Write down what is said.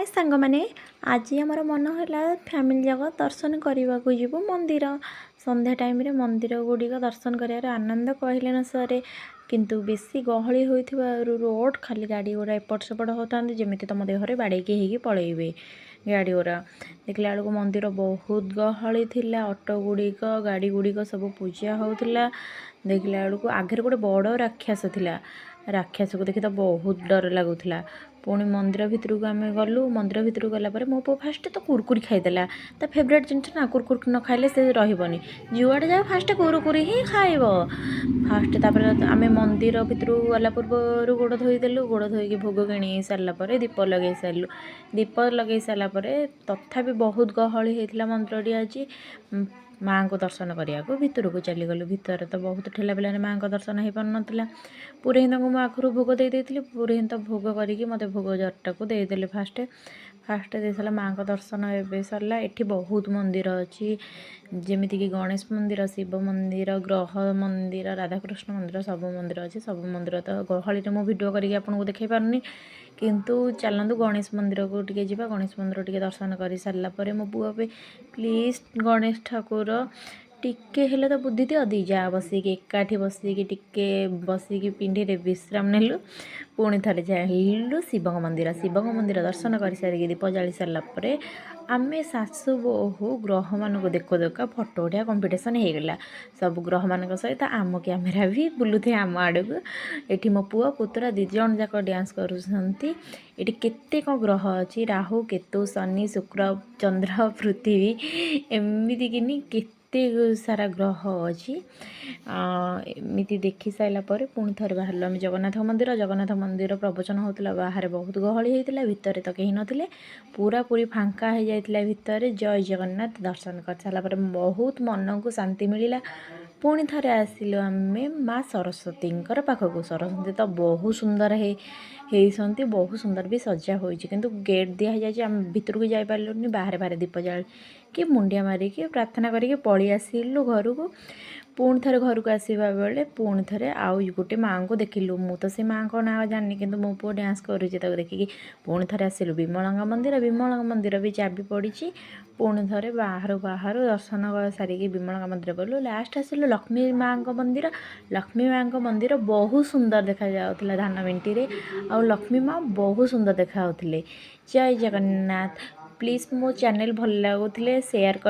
हाय सांग मैंने आज आमर मन है फैमिली जाक दर्शन करने को जीव मंदिर संध्या टाइम रे मंदिर गुड़िक दर्शन कर आनंद कहले न सरे किंतु बेसी गहली होइथिबा रोड खाली गाड़ी गुड़ा एपट सेपट होता जमी तुम देहरे बाड़ेकी होगी पलैबे गाड़ी गुड़ा देखला बेलू मंदिर बहुत गहली थिला ऑटो गुड़िक गाड़ी गुड़िक सब पूजा होता देखला बेलू आगे गोटे बड़ राक्षस थिला राक्षस को देखी तो बहुत डर लगुला पुणी मंदिर भितर को आम गलु मंदिर भितर गलापर मो पु फास्ट तो कुरकुरी खाईदेला ता फेवरेट जिनस ना कुरकुरी न खाइले से रही जुआड़े जाए फास्ट कुरकुरी ही खाइब फास्ट तापर आम मंदिर भितर गला पूर्व गोड़ धोईदेलु गोड़ धोईकी भोग किणी सारापर दीप लगे सारू दीप लगे सारापर तथापि बहुत गहली होता मंदिर आज माँ को दर्शन करने को भितर को चलीगलु भितर तो बहुत ठेला पेला माँ को दर्शन हो पार नाला पुरोहित को मुझे आखिर भोग देती पुरोहित भोग करके मत भोग जरटा को देदेले फास्ट फास्ट दे सारा माँ को दर्शन ए सरला एठी बहुत मंदिर अच्छी जमीक गणेश मंदिर शिव मंदिर ग्रह मंदिर राधाकृष्ण मंदिर सब मंदिर अच्छी सब मंदिर तो गहली में भिडियो करके आपको देखा पारूनी किंतु चलतु गणेश मंदिर को टिके जावा गणेश मंदिर टिके दर्शन कर सारापर मो पुआ पे प्लीज गणेश ठाकुर टिके हेले तो बुद्धि दियो दी जा बसिकी एकाठी बसिकी टिके बसिकी पिंडी विश्राम नेलु पुणी थे जाइलु शिव मंदिर दर्शन कर सारिकी दीप जाली सारापर आम सासु बोहू ग्रह मान को देखो देखा फटो उठा कंपिटिशन होगला सब ग्रह मान सहित आम कैमेरा भी बुलूथे आम आड़ को ये मो पुआ पुतरा दिज जाक डांस करुँच ये केते कौन ग्रह अच्छी राहु केतु शनि शुक्र चंद्र पृथ्वी एमती कि केते सारा ग्रह अच्छी एमती देखी सारापर पुणी थे बाहर आम जगन्नाथ मंदिर प्रवचन होता बाहर बहुत गहली होता भितर तो कहीं नथिले पूरा पूरी फांका हो जाता भितर जय जगन्नाथ दर्शन कर सारापर बहुत मन को शांति मिलला पुणी थे आसिलु आम माँ सरस्वती पाखक सरस्वती तो बहुत सुंदर होती बहुत सुंदर भी सजा हो किंतु गेट दिया जाए आम भितर को जापारूनी बाहर बाहर दीप जाल कि मुंडिया मारिकी प्रार्थना करके पलि आसिलु घर को पुणी थे घर को आसवा बेले पुणी थे आउ गोटे माँ को देखिलु मु तो से माँ को ना जानी कि मो पु डांस करुचे देखिकी पुणी थे आसिलु विमलांगा मंदिर भी चाबी पड़ी पुणी थे बाहर बाहर दर्शन सारिकी विमलांगा मंदिर गलु लास्ट आसिलु लक्ष्मी माँ मंदिर बहुत सुंदर देखा जाउथला धान मेंटी आ लक्ष्मी माँ बहुत सुंदर देखा जय जगन्नाथ प्लीज मो चैनल भल लगुले शेयर कर